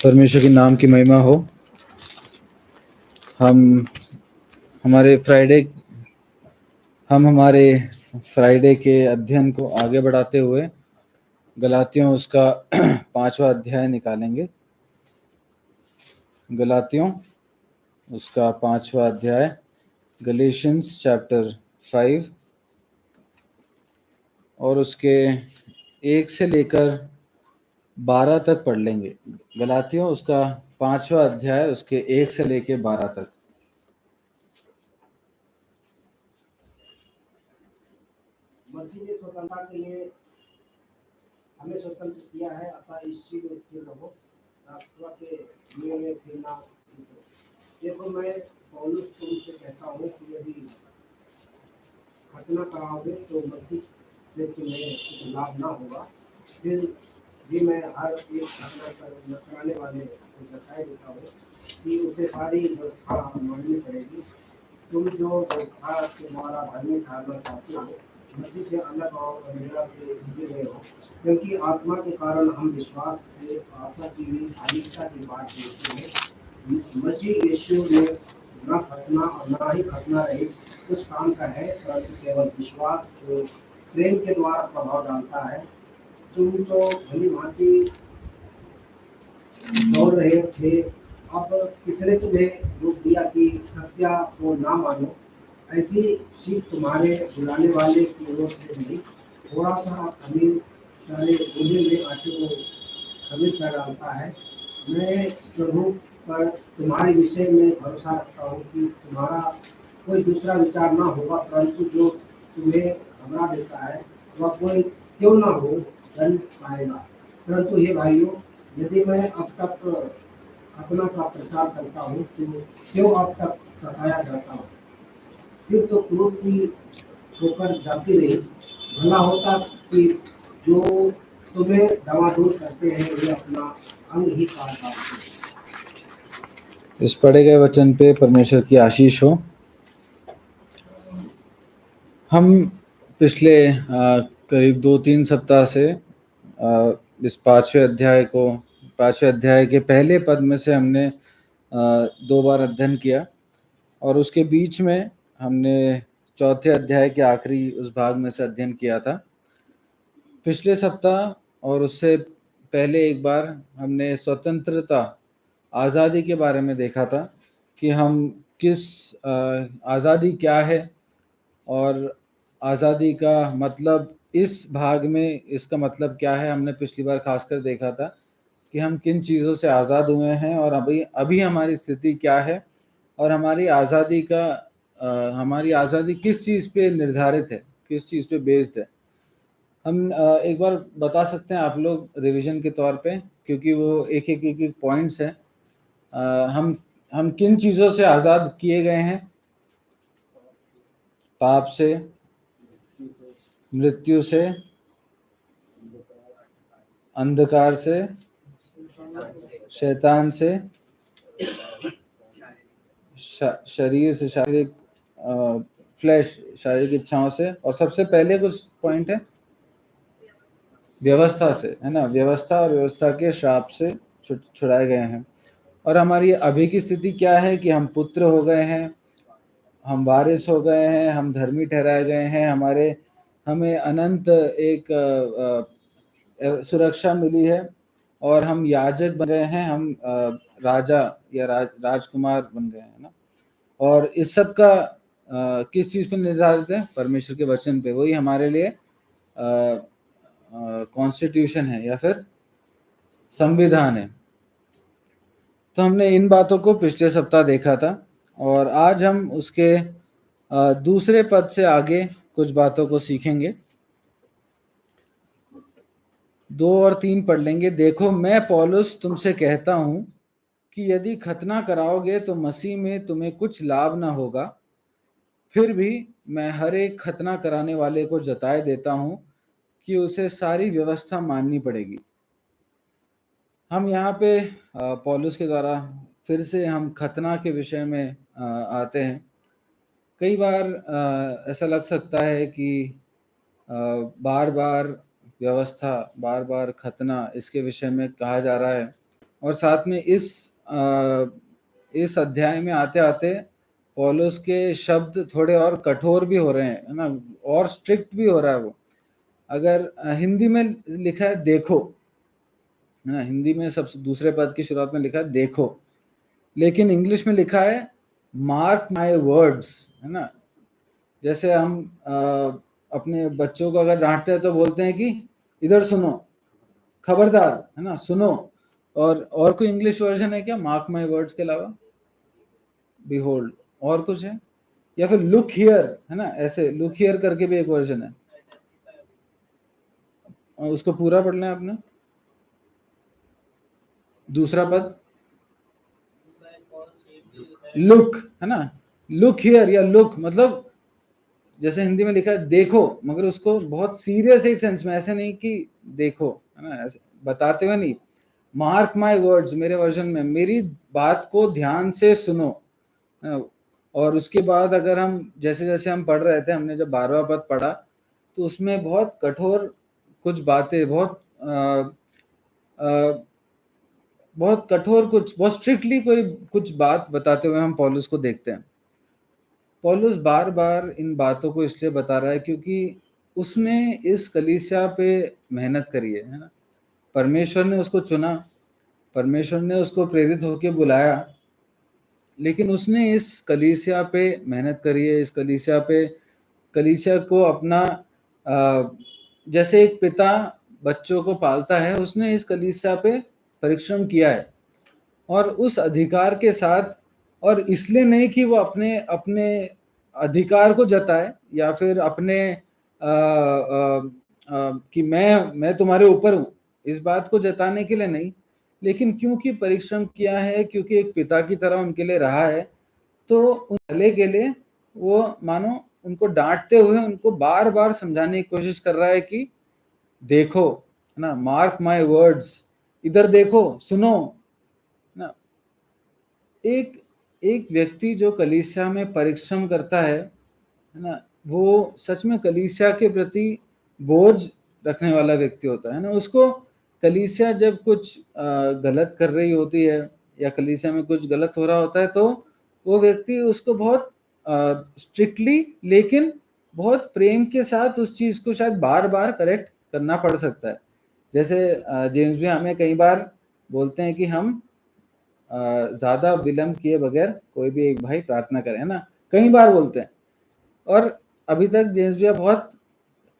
परमेश्वर के नाम की महिमा हो। हम हमारे फ्राइडे के अध्ययन को आगे बढ़ाते हुए गलातियों उसका 5वां अध्याय निकालेंगे। गलातियों उसका 5वां अध्याय, गलेशियंस चैप्टर 5, और उसके 1 से लेकर 12 तक पढ़ लेंगे। गलातियों उसका 5वां अध्याय, उसके 1 से लेकर 12 तक। मसीह ने स्वतंत्रता के लिए हमें स्वतंत्र किया है, अतः इसी में स्थिर रहो, राष्ट्र के नियम में फिरना। देखो, मैं पौलुस तुमसे कहता हूँ कि यदि खतना कराओगे तो मसीह से तुम्हें कुछ लाभ ना होगा। फिर भी मैं हर एक खतना कराने वाले को बताए देता हूँ कि उसे सारी व्यवस्था माननी पड़ेगी। तुम जो व्यवस्था तुम्हारा धर्मी ठहरना चाहते हो, मसीह से अलग और अवहेलना से जुड़े हुए हो, क्योंकि आत्मा के कारण हम विश्वास से आशा की हुई धार्मिकता की बात देखते हैं। मसीह यीशु में न खतना और न ही खतना रहित कुछ काम का है, परंतु केवल विश्वास जो प्रेम के द्वारा प्रभाव डालता है। तुम तो भली भांति दौड़ रहे थे, अब किसने तुम्हें रोक दिया कि सत्य को ना मानो? ऐसी सीख तुम्हारे बुलाने वाले की ओर से नहीं, थोड़ा सा खमीर डाले गोले में आटे को खमीर कर डालता है। मैं प्रभु पर तुम्हारे विषय में भरोसा रखता हूँ कि तुम्हारा कोई दूसरा विचार ना होगा, परंतु जो तुम्हें घबरा देता है वह कोई क्यों ना हो दंड पाएगा। परंतु हे भाइयों, यदि मैं अब तक अपना का प्रचार करता हूँ तो क्यों अब तक सताया जाता हूँ? फिर तो क्रूस की ठोकर जाती रही। भला होता कि जो तुम्हें डमाडोल करते हैं वे अपना अंग ही काट डालते। इस पढ़े गए वचन पे परमेश्वर की आशीष हो। हम पिछले करीब 2-3 सप्ताह से इस 5वें अध्याय के पहले पद में से हमने 2 बार अध्ययन किया, और उसके बीच में हमने 4थे अध्याय के आखिरी उस भाग में से अध्ययन किया था। पिछले सप्ताह और उससे पहले एक बार हमने स्वतंत्रता, आज़ादी के बारे में देखा था कि हम आज़ादी क्या है, और आज़ादी का मतलब इस भाग में इसका मतलब क्या है। हमने पिछली बार खासकर देखा था कि हम किन चीज़ों से आज़ाद हुए हैं, और अभी हमारी स्थिति क्या है, और हमारी आज़ादी किस चीज़ पे निर्धारित है, किस चीज़ पे बेस्ड है। हम एक बार बता सकते हैं आप लोग रिवीजन के तौर पे, क्योंकि वो एक पॉइंट्स हैं। हम किन चीज़ों से आज़ाद किए गए हैं? पाप से, मृत्यु से, अंधकार से, शैतान से, शरीर से, शारीरिक इच्छाओं से, और सबसे पहले कुछ पॉइंट है व्यवस्था से, है ना। व्यवस्था और व्यवस्था के श्राप से छुड़ाए गए हैं। और हमारी अभी की स्थिति क्या है कि हम पुत्र हो गए हैं, हम वारिस हो गए हैं, हम धर्मी ठहराए गए हैं, हमें अनंत एक सुरक्षा मिली है, और हम याजक बन गए हैं, हम राजा या राजकुमार बन गए हैं ना। और इस सब का किस चीज़ पे निर्धारित है? परमेश्वर के वचन पे। वही हमारे लिए कॉन्स्टिट्यूशन है या फिर संविधान है। तो हमने इन बातों को पिछले सप्ताह देखा था, और आज हम उसके दूसरे पद से आगे कुछ बातों को सीखेंगे। 2 और 3 पढ़ लेंगे। देखो, मैं पौलुस तुमसे कहता हूँ कि यदि खतना कराओगे तो मसीह में तुम्हें कुछ लाभ ना होगा। फिर भी मैं हर एक खतना कराने वाले को जताए देता हूँ कि उसे सारी व्यवस्था माननी पड़ेगी। हम यहाँ पे पौलुस के द्वारा फिर से हम खतना के विषय में आते हैं। कई बार ऐसा लग सकता है कि बार बार व्यवस्था, बार बार खतना, इसके विषय में कहा जा रहा है। और साथ में इस अध्याय में आते आते पौलुस के शब्द थोड़े और कठोर भी हो रहे हैं, है ना, और स्ट्रिक्ट भी हो रहा है वो। अगर हिंदी में लिखा है देखो, है ना, हिंदी में सबसे दूसरे पद की शुरुआत में लिखा है देखो, लेकिन इंग्लिश में लिखा है मार्क माय वर्ड्स, है ना। जैसे हम अपने बच्चों को अगर डांटते हैं तो बोलते हैं कि इधर सुनो, खबरदार, है ना, सुनो। और कोई इंग्लिश वर्जन है क्या मार्क माय वर्ड्स के अलावा? बिहोल्ड, और कुछ है? या फिर लुक हियर, है ना, ऐसे लुक हियर करके भी एक वर्जन है। और उसको पूरा पढ़ लें आपने, दूसरा पद, लुक, है ना, लुक हियर या लुक, मतलब जैसे हिंदी में लिखा है देखो, मगर उसको बहुत सीरियस एक सेंस में, ऐसे नहीं कि देखो, है ना, ऐसे बताते हुए नहीं। मार्क माय वर्ड्स, मेरे वर्जन में, मेरी बात को ध्यान से सुनो। और उसके बाद अगर हम जैसे जैसे हम पढ़ रहे थे, हमने जब 12वां पद पढ़ा तो उसमें बहुत कठोर कुछ बातें, बहुत कठोर कुछ, बहुत स्ट्रिक्टली कोई कुछ बात बताते हुए हम पौलुस को देखते हैं। पौलुस बार बार इन बातों को इसलिए बता रहा है क्योंकि उसने इस कलीसिया पे मेहनत करी है ना। परमेश्वर ने उसको चुना, परमेश्वर ने उसको प्रेरित होकर बुलाया, लेकिन उसने इस कलीसिया पे मेहनत करी है। इस कलीसिया को अपना जैसे एक पिता बच्चों को पालता है, उसने इस कलीसिया पे परिश्रम किया है। और उस अधिकार के साथ, और इसलिए नहीं कि वो अपने अपने अधिकार को जताए या फिर अपने कि मैं तुम्हारे ऊपर हूं, इस बात को जताने के लिए नहीं, लेकिन क्योंकि परिश्रम किया है, क्योंकि एक पिता की तरह उनके लिए रहा है, तो उन भले के लिए वो मानो उनको डांटते हुए उनको बार बार समझाने की कोशिश कर रहा है कि देखो, है ना, मार्क माय वर्ड्स, इधर देखो, सुनो ना। एक एक व्यक्ति जो कलीसिया में परिश्रम करता है ना, वो सच में कलीसिया के प्रति बोझ रखने वाला व्यक्ति होता है ना। उसको कलीसिया जब कुछ गलत कर रही होती है या कलीसिया में कुछ गलत हो रहा होता है, तो वो व्यक्ति उसको बहुत स्ट्रिक्टली लेकिन बहुत प्रेम के साथ उस चीज को शायद बार बार करेक्ट करना पड़ सकता है। जैसे जेम्स भी हमें कई बार बोलते हैं कि हम ज्यादा विलंब किए बगैर कोई भी एक भाई प्रार्थना करे, है ना, कई बार बोलते हैं। और अभी तक जेम्स भैया बहुत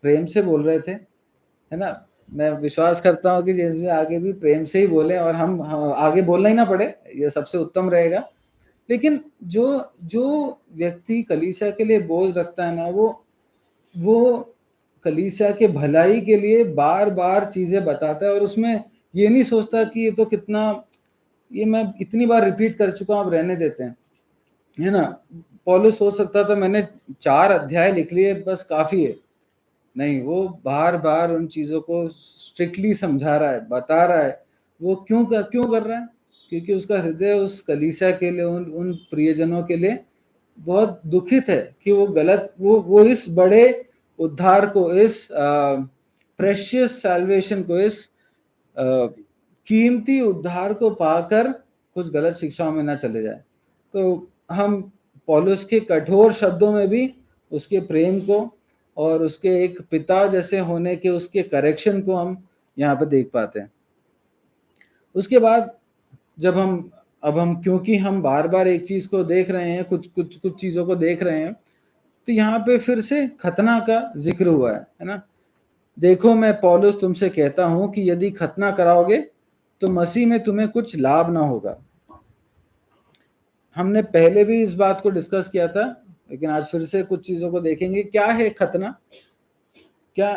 प्रेम से बोल रहे थे, है ना। मैं विश्वास करता हूँ कि जेम्स भैया आगे भी प्रेम से ही बोले और हम आगे बोलना ही ना पड़े, ये सबसे उत्तम रहेगा। लेकिन जो जो व्यक्ति कलीसिया के लिए बोझ रखता है ना, वो कलीसिया के भलाई के लिए बार बार चीजें बताता है, और उसमें ये नहीं सोचता कि ये तो कितना, ये मैं इतनी बार रिपीट कर चुका हूं, अब रहने देते हैं, है ना। पौलुस सोच सकता था मैंने 4 अध्याय लिख लिए, बस काफी है। नहीं, वो बार बार उन चीजों को स्ट्रिक्टली समझा रहा है, बता रहा है। वो क्यों कर रहा है? क्योंकि उसका हृदय उस कलीसिया के लिए, उन प्रियजनों के लिए बहुत दुखित है कि वो गलत, वो इस बड़े उद्धार को, इस प्रेशियस सैल्वेशन को, इस कीमती उद्धार को पाकर कुछ गलत शिक्षाओं में ना चले जाए। तो हम पौलुस के कठोर शब्दों में भी उसके प्रेम को और उसके एक पिता जैसे होने के उसके करेक्शन को हम यहाँ पे देख पाते हैं। उसके बाद जब हम क्योंकि हम बार बार एक चीज को देख रहे हैं, कुछ चीजों को देख रहे हैं, तो यहाँ पे फिर से खतना का जिक्र हुआ है ना। देखो, मैं पौलुस तुमसे कहता हूं कि यदि खतना कराओगे तो मसीह में तुम्हें कुछ लाभ ना होगा। हमने पहले भी इस बात को डिस्कस किया था, लेकिन आज फिर से कुछ चीजों को देखेंगे। क्या है खतना? क्या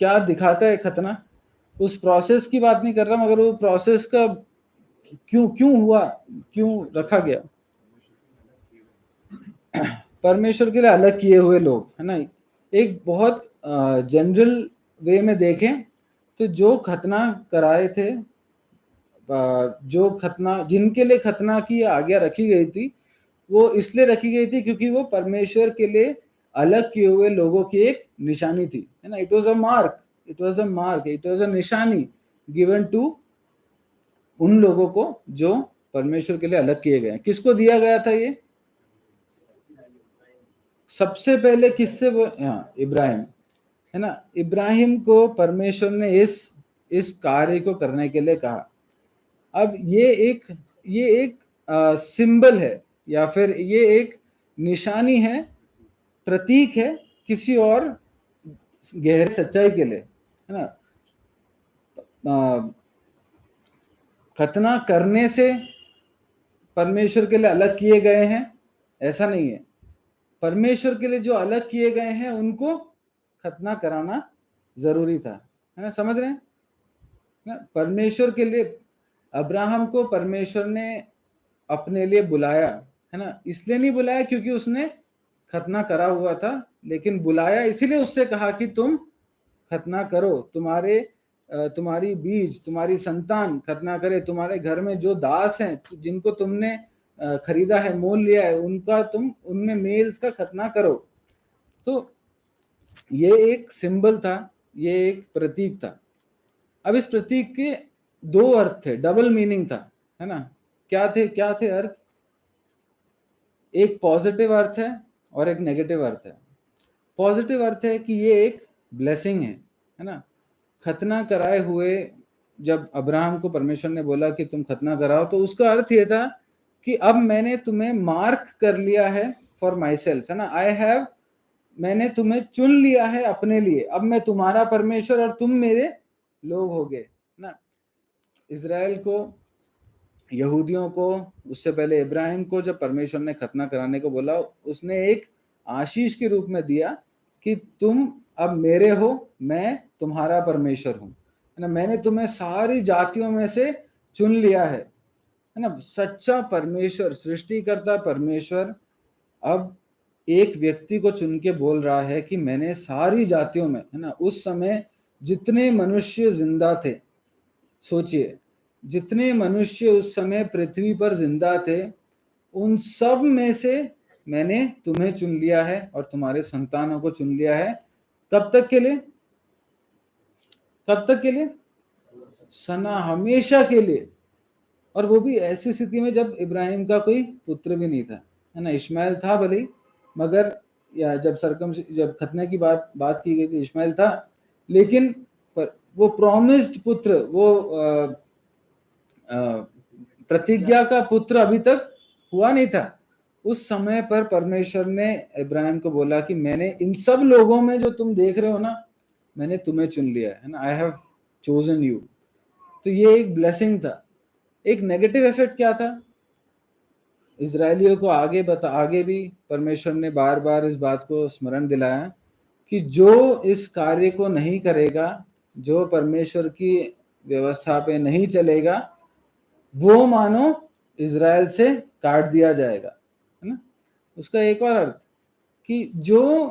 क्या दिखाता है खतना? उस प्रोसेस की बात नहीं कर रहा, मगर वो प्रोसेस का क्यों हुआ, क्यों रखा गया। परमेश्वर के लिए अलग किए हुए लोग, है ना। एक बहुत जनरल वे में देखें तो जो खतना कराए थे, जो खतना, जिनके लिए खतना की आज्ञा रखी गई थी, वो इसलिए रखी गई थी क्योंकि वो परमेश्वर के लिए अलग किए हुए लोगों की एक निशानी थी, है ना। It was a mark, it was a mark, it was a निशानी गिवन टू उन लोगों को जो परमेश्वर के लिए अलग किए गए हैं। किसको दिया गया था ये? सबसे पहले किससे? वो इब्राहिम, है ना। इब्राहिम को परमेश्वर ने इस कार्य को करने के लिए कहा। अब ये एक सिंबल है, या फिर ये एक निशानी है, प्रतीक है किसी और गहरी सच्चाई के लिए, है ना। खतना करने से परमेश्वर के लिए अलग किए गए हैं, ऐसा नहीं है। परमेश्वर के लिए जो अलग किए गए हैं उनको खतना कराना जरूरी था, है ना। समझ रहे हैं ना? परमेश्वर के लिए अब्राहम को परमेश्वर ने अपने लिए बुलाया, है ना। इसलिए नहीं बुलाया क्योंकि उसने खतना करा हुआ था, लेकिन बुलाया इसीलिए उससे कहा कि तुम खतना करो, तुम्हारी बीज, तुम्हारी संतान खतना करे, तुम्हारे घर में जो दास हैं जिनको तुमने खरीदा है, मोल लिया है, उनमें मेल्स का खतना करो। तो ये एक सिंबल था, ये एक प्रतीक था। अब इस प्रतीक के दो अर्थ थे, डबल मीनिंग था, है ना। क्या थे अर्थ? एक पॉजिटिव अर्थ है और एक नेगेटिव अर्थ है। पॉजिटिव अर्थ है कि ये एक ब्लेसिंग है ना। खतना कराए हुए जब अब्राहम को परमेश्वर ने बोला कि तुम खतना कराओ, तो उसका अर्थ ये था कि अब मैंने तुम्हें मार्क कर लिया है फॉर माई सेल्फ, है ना। मैंने तुम्हें चुन लिया है अपने लिए, अब मैं तुम्हारा परमेश्वर और तुम मेरे लोग हो गए ना। इजराइल को, यहूदियों को, उससे पहले इब्राहिम को जब परमेश्वर ने खतना कराने को बोला, उसने एक आशीष के रूप में दिया कि तुम अब मेरे हो, मैं तुम्हारा परमेश्वर हूं, है ना। मैंने तुम्हें सारी जातियों में से चुन लिया है ना। सच्चा परमेश्वर, सृष्टिकर्ता परमेश्वर अब एक व्यक्ति को चुन के बोल रहा है कि मैंने सारी जातियों में, है ना, उस समय जितने मनुष्य जिंदा थे, सोचिए जितने मनुष्य उस समय पृथ्वी पर जिंदा थे, उन सब में से मैंने तुम्हें चुन लिया है और तुम्हारे संतानों को चुन लिया है। कब तक के लिए? कब तक के लिए? सना, हमेशा के लिए। और वो भी ऐसी स्थिति में जब इब्राहिम का कोई पुत्र भी नहीं था, है ना। इश्माइल था भले ही, मगर या जब खतने की बात की गई थी, इश्माइल था, लेकिन पर वो प्रॉमिस्ड पुत्र, वो प्रतिज्ञा का पुत्र अभी तक हुआ नहीं था। उस समय पर परमेश्वर ने इब्राहिम को बोला कि मैंने इन सब लोगों में जो तुम देख रहे हो ना, मैंने तुम्हें चुन लिया है ना, आई हैव चोजन यू। तो ये एक ब्लेसिंग था। एक नेगेटिव इफेक्ट क्या था? इजरायलियों को आगे भी परमेश्वर ने बार बार इस बात को स्मरण दिलाया कि जो इस कार्य को नहीं करेगा, जो परमेश्वर की व्यवस्था पे नहीं चलेगा, वो मानो इजराइल से काट दिया जाएगा, है ना। उसका एक और अर्थ कि जो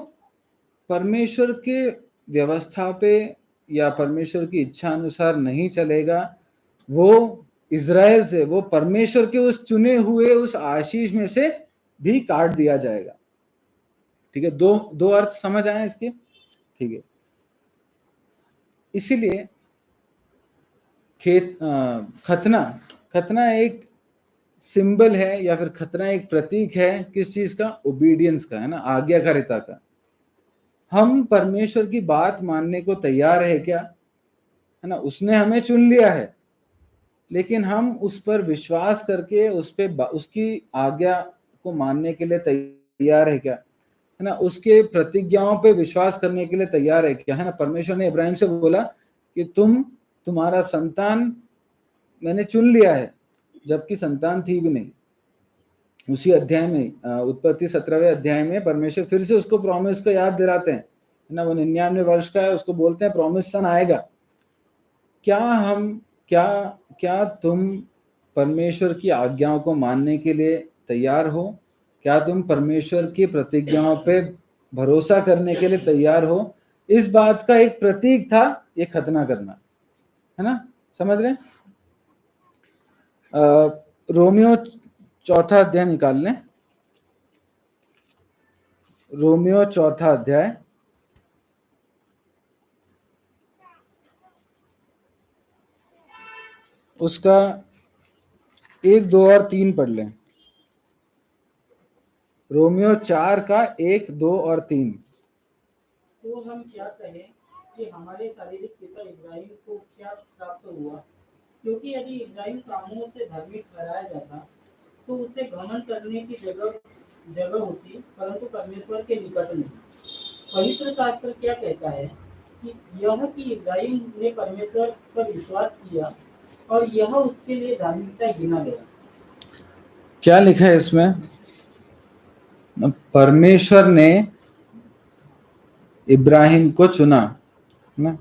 परमेश्वर के व्यवस्था पे या परमेश्वर की इच्छा अनुसार नहीं चलेगा, वो इजराइल से, वो परमेश्वर के उस चुने हुए उस आशीष में से भी काट दिया जाएगा। ठीक है, दो अर्थ समझ आए इसके? ठीक है। इसीलिए खतना एक सिंबल है, या फिर खतना एक प्रतीक है किस चीज का? ओबीडियंस का, है ना, आज्ञाकारिता का। हम परमेश्वर की बात मानने को तैयार है क्या? है ना, उसने हमें चुन लिया है, लेकिन हम उस पर विश्वास करके उसकी आज्ञा को मानने के लिए तैयार है क्या? है ना, उसके प्रतिज्ञाओं पे विश्वास करने के लिए तैयार है क्या? है ना, परमेश्वर ने इब्राहिम से बोला कि तुम्हारा संतान मैंने चुन लिया है, जबकि संतान थी भी नहीं। उसी अध्याय में, उत्पत्ति 17वें अध्याय में परमेश्वर फिर से उसको प्रॉमिस को याद दिलाते हैं, है ना। वो 99 वर्ष का है, उसको बोलते हैं प्रॉमिस सन आएगा। क्या तुम परमेश्वर की आज्ञाओं को मानने के लिए तैयार हो? क्या तुम परमेश्वर की प्रतिज्ञाओं पे भरोसा करने के लिए तैयार हो? इस बात का एक प्रतीक था ये खतना करना, है ना। समझ रहे हैं? रोमियो 4 अध्याय निकाल लें। रोमियो 4 अध्याय उसका 1, 2 और 3 पढ़ लें। रोमियो 4 का 1, 2 और 3। तो हम क्या कहें कि हमारे शारीरिक पिता इब्राहिम को क्या प्राप्त हुआ? क्योंकि यदि इब्राहिम कामों से धर्मी ठहराया जाता तो उसे घमंड करने की जगह होती, परंतु परमेश्वर के निकट नहीं। पवित्र शास्त्र क्या कहता है कि यह कि इब्राहिम ने परमेश्वर पर विश्वास किया और यह उसके लिए धार्मिकता गिना गया। क्या लिखा है इसमें? परमेश्वर ने इब्राहिम को चुना, है ना?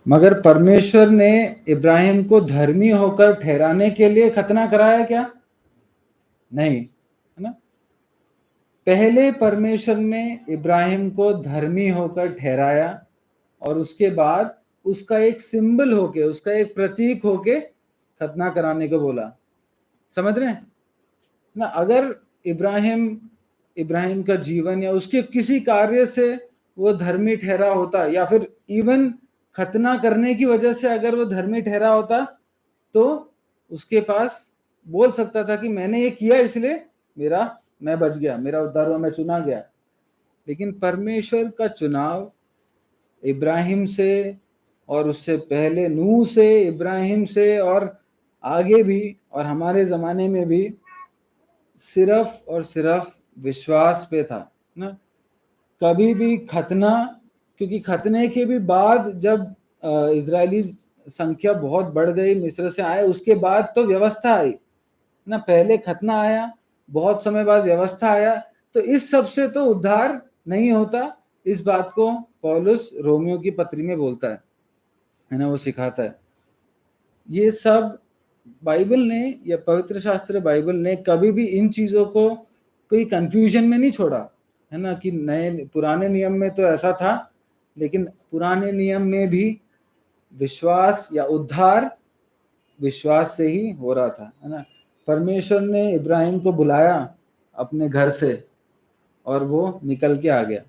मगर परमेश्वर ने इब्राहिम को धर्मी होकर ठहराने के लिए खतना कराया क्या? नहीं, है ना? पहले परमेश्वर ने इब्राहिम को धर्मी होकर ठहराया और उसके बाद उसका एक सिंबल होके, उसका एक प्रतीक होके खतना कराने को बोला। समझ रहे हैं ना? अगर इब्राहिम का जीवन या उसके किसी कार्य से वो धर्मी ठहरा होता, या फिर इवन खतना करने की वजह से अगर वो धर्मी ठहरा होता, तो उसके पास बोल सकता था कि मैंने ये किया इसलिए मैं बच गया, मेरा उद्धार हुआ, मैं चुना गया। लेकिन परमेश्वर का चुनाव इब्राहिम से और उससे पहले नूह से, इब्राहिम से और आगे भी और हमारे ज़माने में भी सिर्फ और सिर्फ विश्वास पे था ना। कभी भी खतना, क्योंकि खतने के भी बाद जब इजरायली संख्या बहुत बढ़ गई, मिस्र से आए, उसके बाद तो व्यवस्था आई ना। पहले खतना आया, बहुत समय बाद व्यवस्था आया, तो इस सब से तो उद्धार नहीं होता। इस बात को पौलुस रोमियो की पत्री में बोलता है ना, वो सिखाता है। ये सब बाइबल ने या पवित्र शास्त्र बाइबल ने कभी भी इन चीज़ों को कोई कंफ्यूजन में नहीं छोड़ा, है ना, कि पुराने नियम में तो ऐसा था, लेकिन पुराने नियम में भी विश्वास या उद्धार विश्वास से ही हो रहा था, है ना। परमेश्वर ने इब्राहिम को बुलाया अपने घर से और वो निकल के आ गया।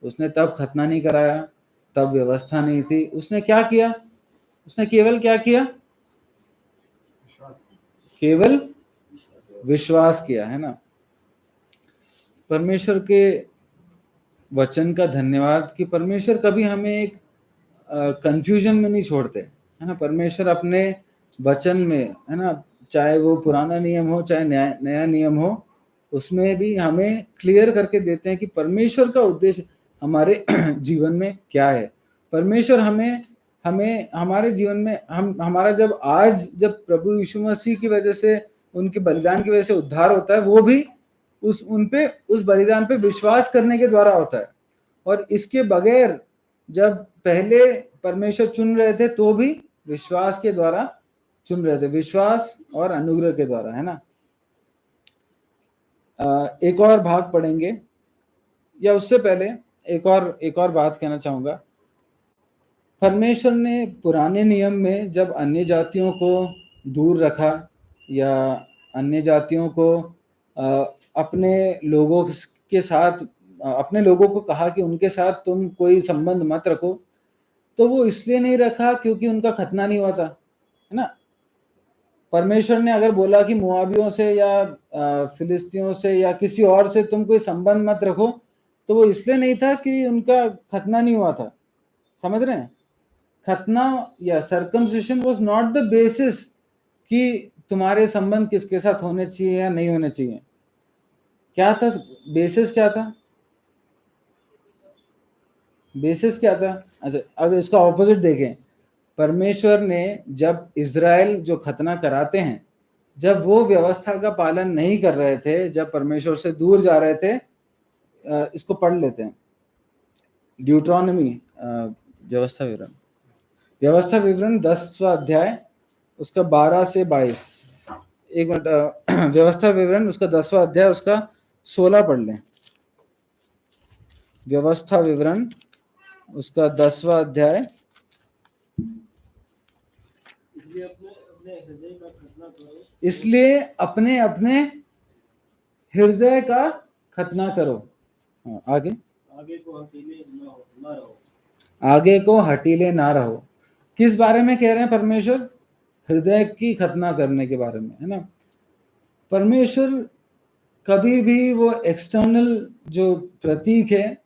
उसने तब खतना नहीं कराया, तब व्यवस्था नहीं थी। उसने क्या किया? उसने केवल क्या किया? केवल विश्वास किया, है ना। परमेश्वर के वचन का धन्यवाद कि परमेश्वर कभी हमें एक कंफ्यूजन में नहीं छोड़ते, है ना। परमेश्वर अपने वचन में, है ना, चाहे वो पुराना नियम हो चाहे नया नियम हो, उसमें भी हमें क्लियर करके देते हैं कि परमेश्वर का उद्देश्य हमारे जीवन में क्या है। परमेश्वर हमें हमारे जीवन में हमारा जब प्रभु यीशु मसीह की वजह से, उनके बलिदान की वजह से उद्धार होता है, वो भी उस बलिदान पे विश्वास करने के द्वारा होता है। और इसके बगैर जब पहले परमेश्वर चुन रहे थे तो भी विश्वास के द्वारा चुन रहे थे, विश्वास और अनुग्रह के द्वारा, है ना। एक और भाग पढ़ेंगे, या उससे पहले एक और बात कहना चाहूंगा। परमेश्वर ने पुराने नियम में जब अन्य जातियों को दूर रखा या अन्य जातियों को अपने लोगों के साथ, अपने लोगों को कहा कि उनके साथ तुम कोई संबंध मत रखो, तो वो इसलिए नहीं रखा क्योंकि उनका खतना नहीं हुआ था, है ना। परमेश्वर ने अगर बोला कि मुआबियों से या फिलिस्तियों से या किसी और से तुम कोई संबंध मत रखो, तो वो इसलिए नहीं था कि उनका खतना नहीं हुआ था। समझ रहे हैं? खतना या सर्कमसिशन वाज नॉट द बेसिस कि तुम्हारे संबंध किसके साथ होने चाहिए या नहीं होने चाहिए। क्या था बेसिस? क्या था बेसिस? क्या था? अच्छा, अब इसका ऑपोजिट देखें। परमेश्वर ने जब इज़राइल जो खतना कराते हैं, जब वो व्यवस्था का पालन नहीं कर रहे थे, जब परमेश्वर से दूर जा रहे थे, इसको पढ़ लेते हैं, ड्यूट्रॉनमी, व्यवस्था विवरण 10वां अध्याय, उसका 12 से 22। एक मिनट, व्यवस्था विवरण उसका 10वां अध्याय, उसका 16 पढ़ लें। व्यवस्था विवरण उसका 10वां अध्याय। इसलिए अपने अपने हृदय का खतना करो। आगे को हटीले ना रहो। किस बारे में कह रहे हैं परमेश्वर? हृदय की खतना करने के बारे में, है ना। परमेश्वर कभी भी वो एक्सटर्नल जो प्रतीक है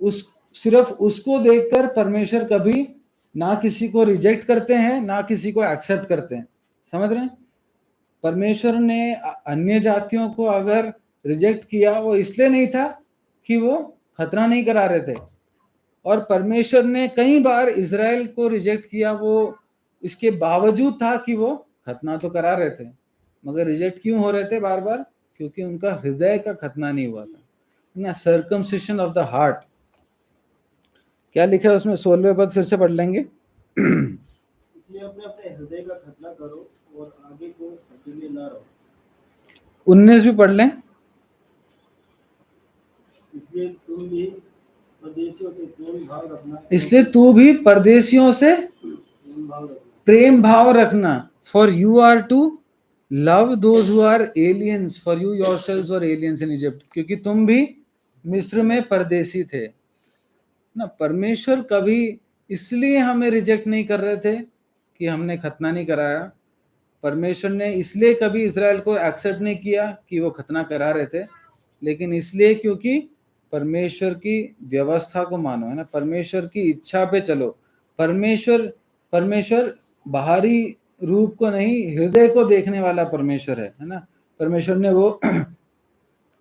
उस सिर्फ उसको देखकर परमेश्वर कभी ना किसी को रिजेक्ट करते हैं ना किसी को एक्सेप्ट करते हैं, समझ रहे हैं। परमेश्वर ने अन्य जातियों को अगर रिजेक्ट किया वो इसलिए नहीं था कि वो खतना नहीं करा रहे थे, और परमेश्वर ने कई बार इज़राइल को रिजेक्ट किया, वो इसके बावजूद था कि वो खतना तो करा रहे थे, मगर रिजेक्ट क्यों हो रहे थे बार बार? क्योंकि उनका हृदय का खतना नहीं हुआ था ना, सर्कमसिशन ऑफ द हार्ट। क्या लिखा है उसमें? 16वें पद फिर से पढ़ लेंगे। इसलिए अपने अपने हृदय का खतना करो और आगे को अकेले न रहो। 19 भी पढ़ लें। इसलिए तुम भी परदेशियों से प्रेम भाव रखना। इसलिए तू भी परदेशियों से प्रेम भाव रखना। प्रेम भाव रखना। For you are to love those who are aliens, for you yourselves were aliens in Egypt, क्योंकि तुम भी मिस्र में परदेशी थे ना। परमेश्वर कभी इसलिए हमें रिजेक्ट नहीं कर रहे थे कि हमने खतना नहीं कराया। परमेश्वर ने इसलिए कभी इज़राइल को एक्सेप्ट नहीं किया कि वो खतना करा रहे थे, लेकिन इसलिए क्योंकि परमेश्वर की व्यवस्था को मानो, है ना, परमेश्वर की इच्छा पे चलो। परमेश्वर बाहरी रूप को नहीं, हृदय को देखने वाला परमेश्वर है ना। परमेश्वर ने वो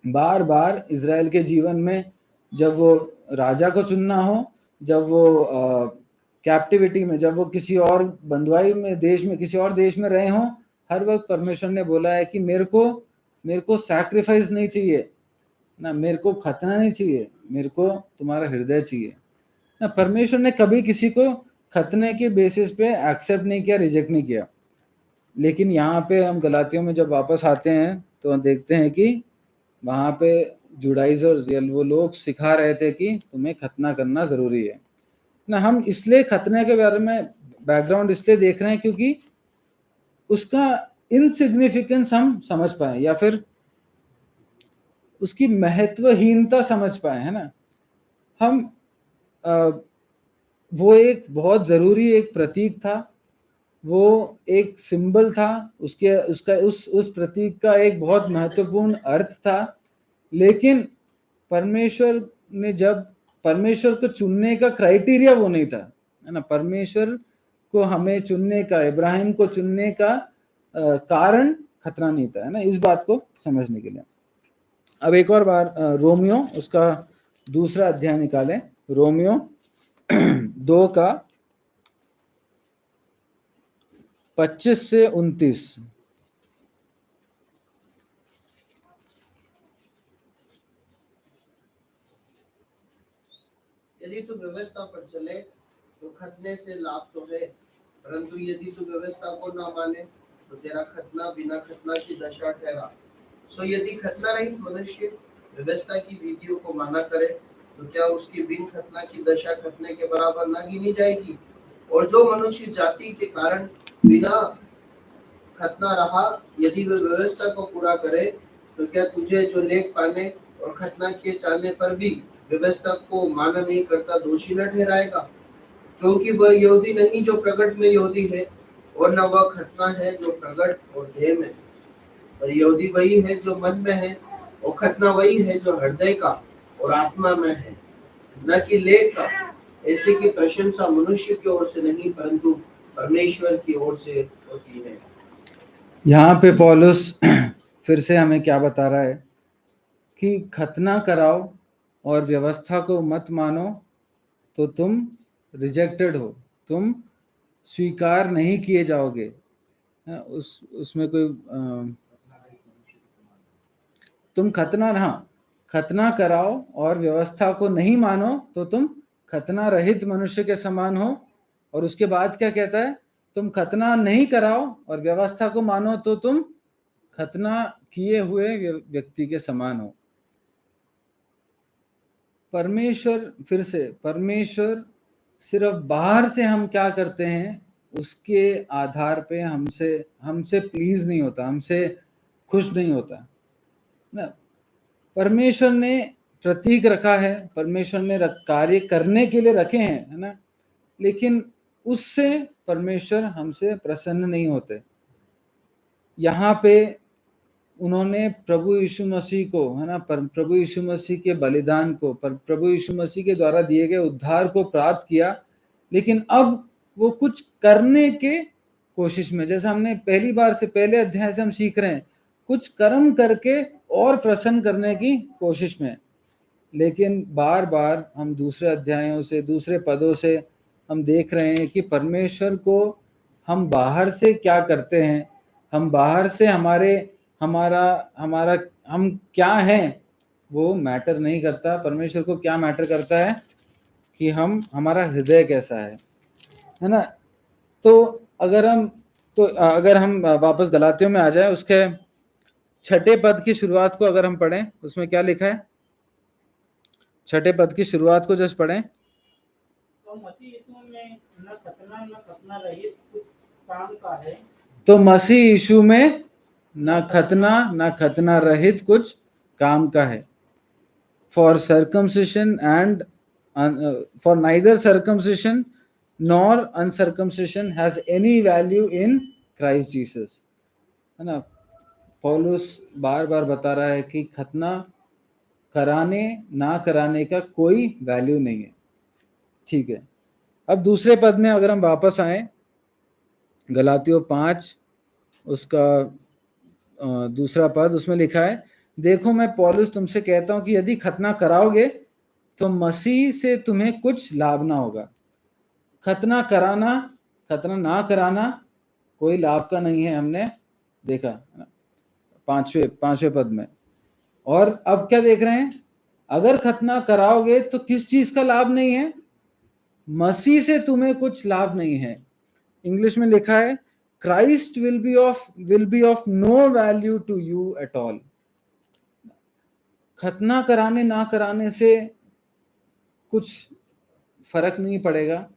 बार बार इज़राइल के जीवन में, जब वो राजा को चुनना हो, जब वो कैप्टिविटी में, जब वो किसी और बंधुआई में देश में, किसी और देश में रहे हों, हर वक्त परमेश्वर ने बोला है कि मेरे को सैक्रिफाइस नहीं चाहिए ना, मेरे को खतना नहीं चाहिए, मेरे को तुम्हारा हृदय चाहिए ना। परमेश्वर ने कभी किसी को खतने के बेसिस पे एक्सेप्ट नहीं किया, रिजेक्ट नहीं किया। लेकिन यहाँ पे हम गलातियों में जब वापस आते हैं तो हम देखते हैं कि वहाँ पे जुडाइजर्स या वो लोग सिखा रहे थे कि तुम्हें खतना करना जरूरी है ना। हम इसलिए खतने के बारे में बैकग्राउंड इसलिए देख रहे हैं क्योंकि उसका इनसिग्निफिकेंस हम समझ पाए, या फिर उसकी महत्वहीनता समझ पाए, है ना। हम वो एक बहुत जरूरी एक प्रतीक था, वो एक सिंबल था, उस प्रतीक का एक बहुत महत्वपूर्ण अर्थ था। लेकिन परमेश्वर ने, जब परमेश्वर को चुनने का क्राइटेरिया वो नहीं था, है ना। परमेश्वर को हमें चुनने का, इब्राहिम को चुनने का कारण खतरा नहीं था, है ना। इस बात को समझने के लिए अब एक और बार रोमियो उसका दूसरा अध्याय निकालें। रोमियो 2 का 25 से 29। यदि तू व्यवस्था पर चले तो खतने से लाभ तो है, परंतु यदि तू व्यवस्था को न माने तो तेरा खतना बिना खतना की दशा ठहरा। सो यदि खतना रहित मनुष्य व्यवस्था की विधियों को माना करे तो क्या उसकी बिन खतना की दशा खतने के बराबर न गिनी जाएगी? और जो मनुष्य जाति के कारण बिना खतना रहा, यदि वह व्यवस्था को पूरा करे तो क्या तुझे जो लेख पाने और खतना किए जाने पर भी व्यवस्था को माना नहीं करता दोषी न ठहराएगा? क्योंकि वह यहूदी नहीं जो प्रकट में यहूदी है, और न वह खतना है जो प्रकट और देह में है, पर यहूदी वही है जो मन में है, और खतना वही है जो हृदय का और आत्मा में है, न कि लेख का। ऐसे की प्रशंसा मनुष्य की ओर से नहीं परंतु परमेश्वर की ओर से होती है। यहाँ पे पौलुस फिर से हमें क्या बता रहा है कि खतना कराओ और व्यवस्था को मत मानो तो तुम रिजेक्टेड हो, तुम स्वीकार नहीं किए जाओगे। उसमें कोई तुम खतना कराओ और व्यवस्था को नहीं मानो तो तुम खतना रहित मनुष्य के समान हो। और उसके बाद क्या कहता है? तुम खतना नहीं कराओ और व्यवस्था को मानो तो तुम खतना किए हुए व्यक्ति के समान हो। परमेश्वर सिर्फ बाहर से हम क्या करते हैं उसके आधार पे हमसे प्लीज नहीं होता, हमसे खुश नहीं होता ना। परमेश्वर ने प्रतीक रखा है, परमेश्वर ने कार्य करने के लिए रखे हैं, है ना। लेकिन उससे परमेश्वर हमसे प्रसन्न नहीं होते। यहाँ पे उन्होंने प्रभु यीशु मसीह को, है ना, प्रभु यीशु मसीह के बलिदान को, प्रभु यीशु मसीह के द्वारा दिए गए उद्धार को प्राप्त किया, लेकिन अब वो कुछ करने के कोशिश में, जैसे हमने पहले अध्याय से हम सीख रहे हैं, कुछ कर्म करके और प्रसन्न करने की कोशिश में। लेकिन बार बार हम दूसरे अध्यायों से, दूसरे पदों से हम देख रहे हैं कि परमेश्वर को हम बाहर से क्या करते हैं, हम बाहर से हमारा हम क्या हैं वो मैटर नहीं करता। परमेश्वर को क्या मैटर करता है कि हमारा हृदय कैसा है ना। तो अगर हम वापस गलातियों में आ जाए, उसके 6 पद की शुरुआत को अगर हम पढ़ें, उसमें क्या लिखा है? 6 पद की शुरुआत को जस्ट पढ़ें। तो मसीह यीशु में न खतना रहित कुछ काम का है। तो मसीह यीशु में न खतना रहित कुछ काम का है। For circumcision and for neither circumcision nor uncircumcision has any value in Christ Jesus, है ना। पौलुस बार बार बता रहा है कि खतना कराने ना कराने का कोई वैल्यू नहीं है। ठीक है, अब दूसरे पद में अगर हम वापस आए, गलातियों 5 उसका दूसरा पद, उसमें लिखा है, देखो मैं पौलुस तुमसे कहता हूं कि यदि खतना कराओगे तो मसीह से तुम्हें कुछ लाभ ना होगा। खतना कराना, खतना ना कराना कोई लाभ का नहीं है, हमने देखा 5वें पद में। और अब क्या देख रहे हैं? अगर खतना कराओगे तो किस चीज का लाभ नहीं है? मसीह से तुम्हें कुछ लाभ नहीं है। इंग्लिश में लिखा है, Christ will be of no value to you at all. खतना कराने ना कराने से कुछ फर्क नहीं पड़ेगा,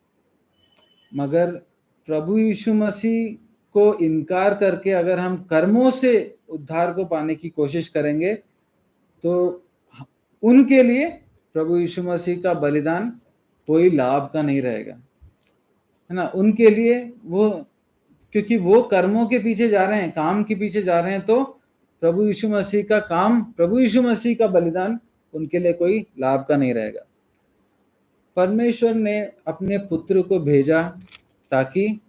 मगर प्रभु यीशु मसीह को इनकार करके अगर हम कर्मों से उद्धार को पाने की कोशिश करेंगे तो उनके लिए प्रभु यीशु मसीह का बलिदान कोई लाभ का नहीं रहेगा, है ना। उनके लिए वो, क्योंकि वो कर्मों के पीछे जा रहे हैं, काम के पीछे जा रहे हैं, तो प्रभु यीशु मसीह का काम, प्रभु यीशु मसीह का बलिदान उनके लिए कोई लाभ का नहीं रहेगा। परमेश्वर ने अपने पुत्र को भेजा ताकि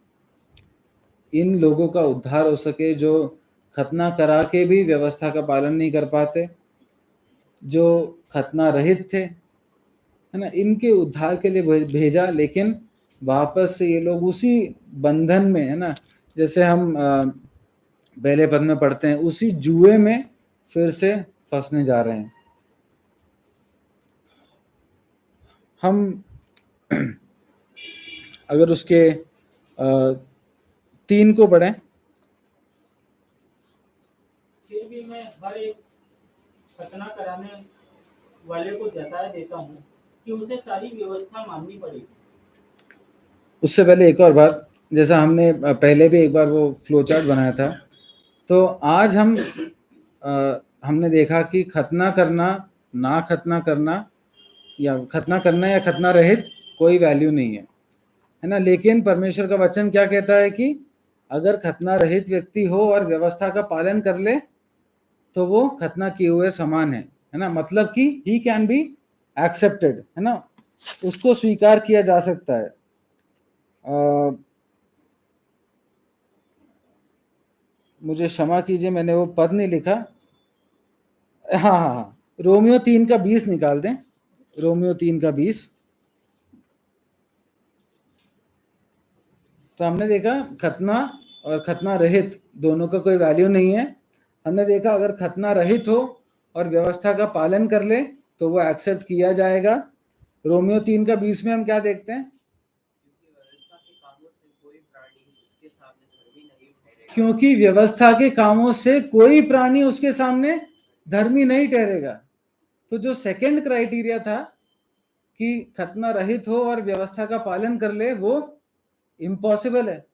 इन लोगों का उद्धार हो सके, जो खतना करा के भी व्यवस्था का पालन नहीं कर पाते, जो खतना रहित थे, है ना, इनके उद्धार के लिए भेजा। लेकिन वापस से ये लोग उसी बंधन में, है ना, जैसे हम पहले पद में पढ़ते हैं, उसी जुए में फिर से फंसने जा रहे हैं। हम अगर उसके 3 को पढ़ें, फिर भी मैं हर एक खतना कराने वाले को जता देता हूँ कि उसे सारी व्यवस्था माननी पड़ेगी। उससे पहले एक और बात, जैसा हमने पहले भी एक बार वो फ्लो चार्ट बनाया था, तो आज हमने देखा कि खतना करना, ना खतना करना, या खतना करना या खतना रहित कोई वैल्यू नहीं है ना। लेकिन परमेश्वर का वचन क्या कहता है कि अगर खतना रहित व्यक्ति हो और व्यवस्था का पालन कर ले तो वो खतना किए हुए समान है ना। मतलब कि ही कैन बी एक्सेप्टेड, है ना, उसको स्वीकार किया जा सकता है। मुझे क्षमा कीजिए, मैंने वो पद नहीं लिखा। हाँ, रोमियो 3 का 20 निकाल दें, रोमियो 3 का 20। तो हमने देखा खतना और खतना रहित दोनों का कोई वैल्यू नहीं है। हमने देखा अगर खतना रहित हो और व्यवस्था का पालन कर ले तो वो एक्सेप्ट किया जाएगा। रोमियो 3 का 20 में हम क्या देखते हैं? क्योंकि व्यवस्था के कामों से कोई प्राणी उसके सामने धर्मी नहीं ठहरेगा। तो जो सेकंड क्राइटेरिया था कि खतना रहित हो और व्यवस्था का पालन कर ले, वो इम्पॉसिबल है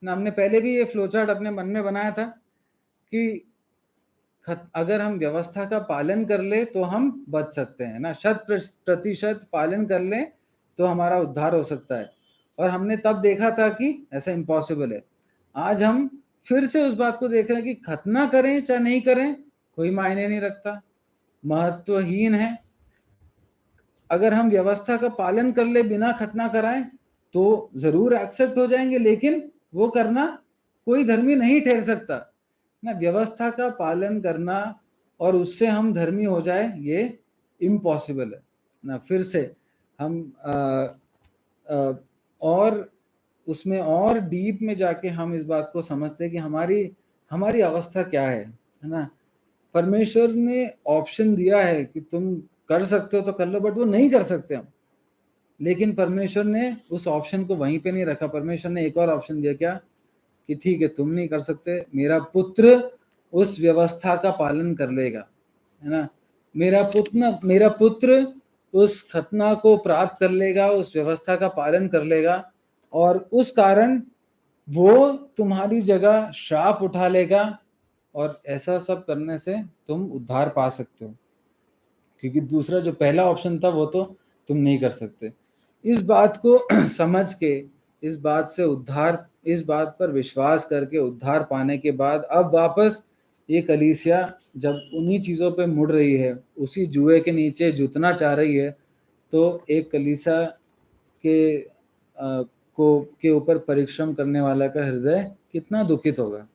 ना। हमने पहले भी ये फ्लोचार्ट अपने मन में बनाया था कि अगर हम व्यवस्था का पालन कर ले तो हम बच सकते हैं ना, 100% पालन कर ले तो हमारा उद्धार हो सकता है। और हमने तब देखा था कि ऐसा इम्पॉसिबल है। आज हम फिर से उस बात को देख रहे हैं कि खतना करें चाहे नहीं करें कोई मायने नहीं रखता, महत्वहीन है। अगर हम व्यवस्था का पालन कर ले बिना खतना कराएं तो जरूर एक्सेप्ट हो जाएंगे, लेकिन वो करना कोई धर्मी नहीं ठहर सकता ना। व्यवस्था का पालन करना और उससे हम धर्मी हो जाए ये इम्पॉसिबल है ना। फिर से हम और उसमें और डीप में जाके हम इस बात को समझते हैं कि हमारी अवस्था क्या है ना। परमेश्वर ने ऑप्शन दिया है कि तुम कर सकते हो तो कर लो, बट वो नहीं कर सकते हम। लेकिन परमेश्वर ने उस ऑप्शन को वहीं पे नहीं रखा। परमेश्वर ने एक और ऑप्शन दिया, क्या कि ठीक है तुम नहीं कर सकते, मेरा पुत्र उस व्यवस्था का पालन कर लेगा, है ना। मेरा पुत्र उस खतना को प्राप्त कर लेगा, उस व्यवस्था का पालन कर लेगा, और उस कारण वो तुम्हारी जगह श्राप उठा लेगा, और ऐसा सब करने से तुम उद्धार पा सकते हो, क्योंकि दूसरा जो पहला ऑप्शन था वो तो तुम नहीं कर सकते। इस बात को समझ के, इस बात पर विश्वास करके उद्धार पाने के बाद अब वापस ये कलीसिया जब उन्हीं चीज़ों पे मुड़ रही है, उसी जुए के नीचे जुतना चाह रही है, तो एक कलीसिया के ऊपर परिश्रम करने वाला का हृदय कितना दुखित होगा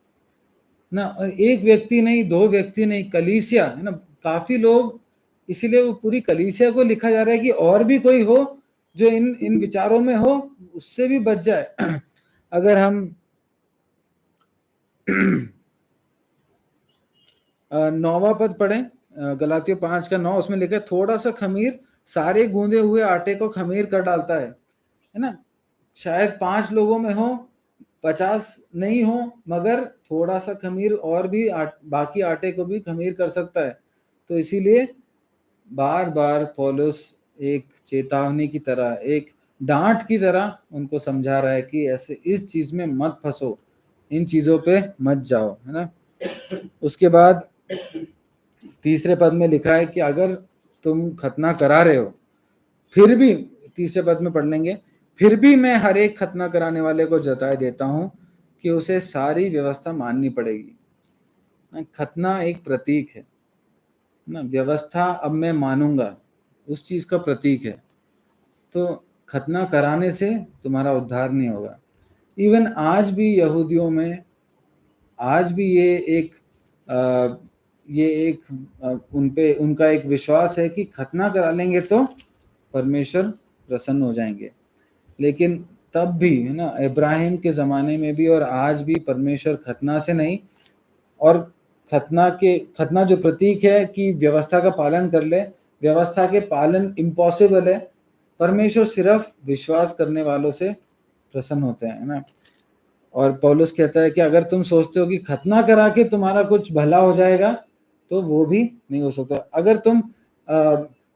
ना। और एक व्यक्ति नहीं, दो व्यक्ति नहीं, कलीसिया है ना, काफी लोग। इसीलिए वो पूरी कलीसिया को लिखा जा रहा है कि और भी कोई हो जो इन विचारों में हो, उससे भी बच जाए। अगर हम 9वां पद पढ़ें, गलातियों 5:9, उसमें लिखा है थोड़ा सा खमीर सारे गूंदे हुए आटे को खमीर कर डालता है ना। शायद 5 लोगों में हो, 50 नहीं हो, मगर थोड़ा सा खमीर और भी बाकी आटे को भी खमीर कर सकता है। तो इसीलिए बार बार पौलुस एक चेतावनी की तरह, एक डांट की तरह उनको समझा रहा है कि ऐसे इस चीज में मत फंसो, इन चीजों पे मत जाओ, है ना। उसके बाद तीसरे पद में लिखा है कि अगर तुम खतना करा रहे हो, फिर भी, तीसरे पद में पढ़ लेंगे, फिर भी मैं हर एक खतना कराने वाले को जताए देता हूं कि उसे सारी व्यवस्था माननी पड़ेगी। खतना एक प्रतीक है ना, व्यवस्था अब मैं मानूंगा उस चीज का प्रतीक है। तो खतना कराने से तुम्हारा उद्धार नहीं होगा। इवन आज भी यहूदियों में आज भी उनका एक विश्वास है कि खतना करा लेंगे तो परमेश्वर प्रसन्न हो जाएंगे। लेकिन तब भी, है ना, इब्राहिम के ज़माने में भी और आज भी परमेश्वर खतना से नहीं, और खतना जो प्रतीक है कि व्यवस्था का पालन कर ले, व्यवस्था के पालन इम्पॉसिबल है। परमेश्वर सिर्फ विश्वास करने वालों से प्रसन्न होते हैं, है ना। और पौलुस कहता है कि अगर तुम सोचते हो कि खतना करा के तुम्हारा कुछ भला हो जाएगा, तो वो भी नहीं हो सकता। अगर तुम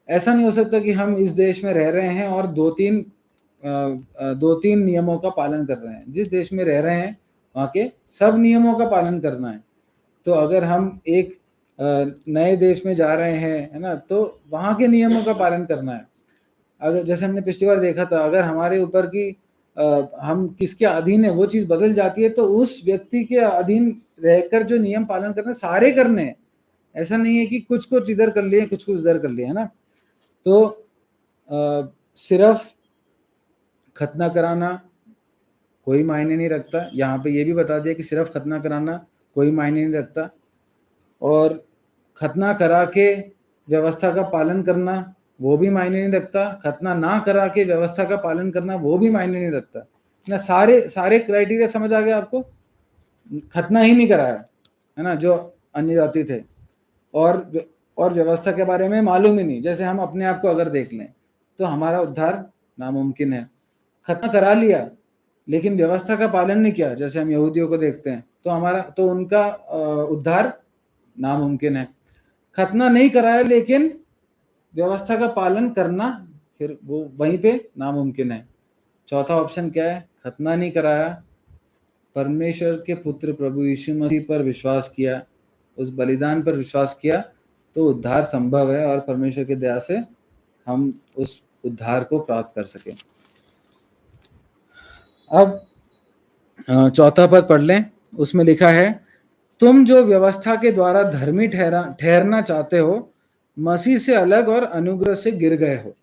ऐसा नहीं हो सकता कि हम इस देश में रह रहे हैं और दो तीन नियमों का पालन कर रहे हैं। जिस देश में रह रहे हैं वहाँ के सब नियमों का पालन करना है। तो अगर हम एक नए देश में जा रहे हैं, है ना, तो वहाँ के नियमों का पालन करना है। अगर जैसे हमने पिछली बार देखा था, अगर हमारे ऊपर की हम किसके अधीन है वो चीज बदल जाती है, तो उस व्यक्ति के अधीन रहकर जो नियम पालन करने सारे करने हैं। ऐसा नहीं है कि कुछ कुछ इधर कर लिए, कुछ कुछ इधर कर लिए, है ना। तो सिर्फ खतना कराना कोई मायने नहीं रखता। यहाँ पे ये भी बता दिया कि सिर्फ खतना कराना कोई मायने नहीं रखता, और खतना करा के व्यवस्था का पालन करना वो भी मायने नहीं रखता। खतना ना करा के व्यवस्था का पालन करना वो भी मायने नहीं रखता ना। सारे क्राइटेरिया समझ आ गया आपको। खतना ही नहीं कराया, है ना, जो अन्य जाति थे, और व्यवस्था के बारे में मालूम ही नहीं। जैसे हम अपने आप को अगर देख लें तो हमारा उद्धार नामुमकिन है। खतना करा लिया लेकिन व्यवस्था का पालन नहीं किया, जैसे हम यहूदियों को देखते हैं, तो उनका उद्धार नामुमकिन है। खतना नहीं कराया लेकिन व्यवस्था का पालन करना, फिर वो वहीं पे नामुमकिन है। चौथा ऑप्शन क्या है? खतना नहीं कराया, परमेश्वर के पुत्र प्रभु यीशु मसीह पर विश्वास किया, उस बलिदान पर विश्वास किया, तो उद्धार संभव है, और परमेश्वर की दया से हम उस उद्धार को प्राप्त कर सकें। अब चौथा पद पढ़ लें, उसमें लिखा है, तुम जो व्यवस्था के द्वारा धर्मी ठहरना चाहते हो, मसीह से अलग और अनुग्रह से गिर गए हो।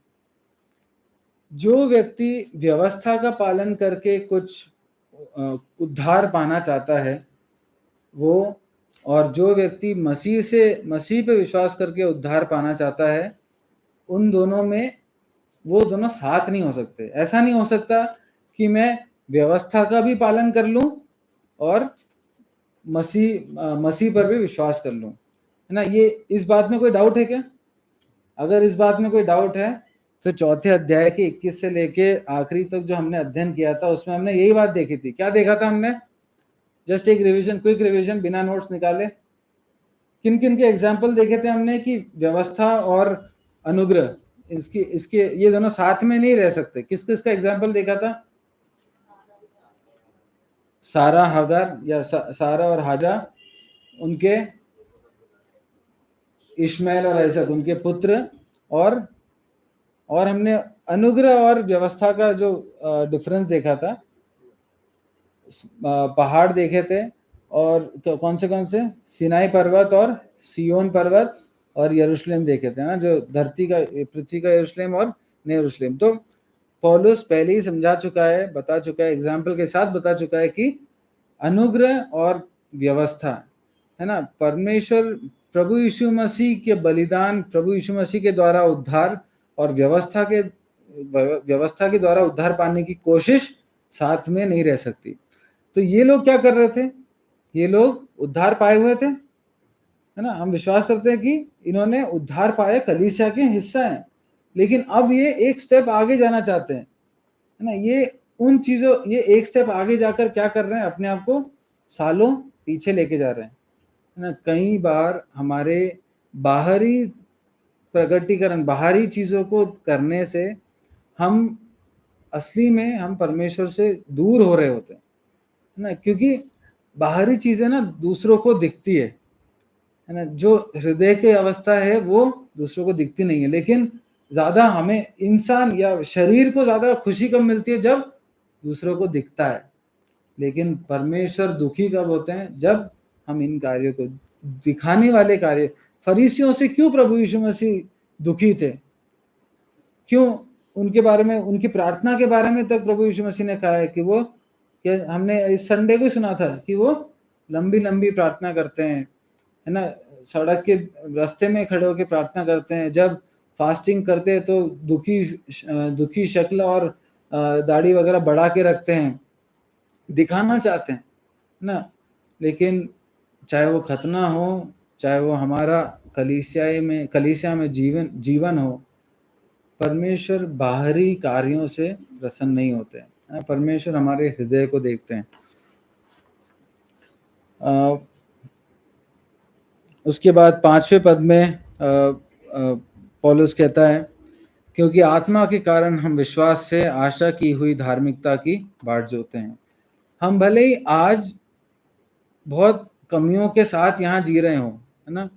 जो व्यक्ति व्यवस्था का पालन करके कुछ उद्धार पाना चाहता है, वो, और जो व्यक्ति मसीह पे विश्वास करके उद्धार पाना चाहता है, उन दोनों में वो दोनों साथ नहीं हो सकते। ऐसा नहीं हो सकता कि मैं व्यवस्था का भी पालन कर लूं और मसीह पर भी विश्वास कर लूं, है ना। ये इस बात में कोई डाउट है क्या? अगर इस बात में कोई डाउट है तो चौथे अध्याय के 21 से लेके आखिरी तक जो हमने अध्ययन किया था, उसमें हमने यही बात देखी थी। क्या देखा था हमने? जस्ट एक रिवीजन, क्विक रिवीजन, बिना नोट्स निकाले। किन किन के एग्जाम्पल देखे थे हमने कि व्यवस्था और अनुग्रह, इसके ये दोनों साथ में नहीं रह सकते। किस किस का एग्जाम्पल देखा था? सारा, हगर, या सारा और हाजा, उनके इश्माएल और ऐसक, उनके पुत्र, और हमने अनुग्रह और व्यवस्था का जो डिफरेंस देखा था, पहाड़ देखे थे, और कौन से सिनाई पर्वत और सियोन पर्वत और यरूशलेम देखे थे ना, जो पृथ्वी का यरूशलेम और नया यरूशलेम। तो पौलुस पहले ही समझा चुका है, बता चुका है, एग्जाम्पल के साथ बता चुका है कि अनुग्रह और व्यवस्था, है ना, परमेश्वर प्रभु यीशु मसीह के बलिदान, प्रभु यीशु मसीह के द्वारा उद्धार और व्यवस्था के द्वारा उद्धार पाने की कोशिश साथ में नहीं रह सकती। तो ये लोग क्या कर रहे थे? ये लोग उद्धार पाए हुए थे, है ना। हम विश्वास करते हैं कि इन्होंने उद्धार पाया, कलीसिया के हिस्सा हैं, लेकिन अब ये एक स्टेप आगे जाना चाहते हैं, है ना। ये एक स्टेप आगे जाकर क्या कर रहे हैं? अपने आप को सालों पीछे लेके जा रहे हैं, है ना। कई बार हमारे बाहरी प्रगटीकरण, बाहरी चीजों को करने से हम असली में हम परमेश्वर से दूर हो रहे होते हैं, है ना, क्योंकि बाहरी चीजें ना दूसरों को दिखती है ना। जो हृदय की अवस्था है वो दूसरों को दिखती नहीं है, लेकिन ज्यादा हमें इंसान या शरीर को ज्यादा खुशी कब मिलती है? जब दूसरों को दिखता है। लेकिन परमेश्वर दुखी कब होते हैं? जब हम इन कार्यों को, दिखाने वाले कार्य। फरीसियों से क्यों प्रभु यीशु मसीह दुखी थे? क्यों? उनके बारे में, उनकी प्रार्थना के बारे में तक प्रभु यीशु मसीह ने कहा है कि वो, क्या हमने इस संडे को सुना था कि वो लंबी लंबी प्रार्थना करते हैं, है ना, सड़क के रास्ते में खड़े होकर प्रार्थना करते हैं। जब फास्टिंग करते हैं तो दुखी शक्ल और दाढ़ी वगैरह बढ़ा के रखते हैं, दिखाना चाहते हैं ना। लेकिन चाहे वो खतना हो, चाहे वो हमारा कलीसिया में जीवन हो, परमेश्वर बाहरी कार्यों से प्रसन्न नहीं होते हैं। परमेश्वर हमारे हृदय को देखते हैं। उसके बाद 5वें पद में पौलुस कहता है, क्योंकि आत्मा के कारण हम विश्वास से आशा की हुई धार्मिकता की बाट जोते हैं। हम भले ही आज बहुत कमियों के साथ यहाँ जी रहे हो, है ना,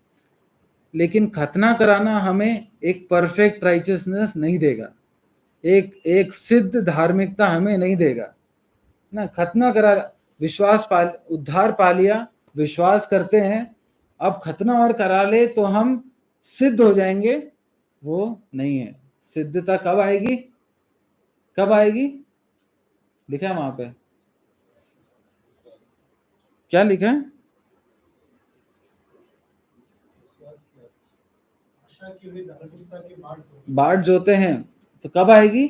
लेकिन खतना कराना हमें एक परफेक्ट राइचियसनेस नहीं देगा, एक सिद्ध धार्मिकता हमें नहीं देगा ना। खतना करा, उद्धार पा लिया, विश्वास करते हैं, अब खतना और करा ले तो हम सिद्ध हो जाएंगे, वो नहीं है। सिद्धता कब आएगी? कब आएगी? लिखा है वहां पे, क्या लिखा है? बाट जोते हैं। तो कब आएगी?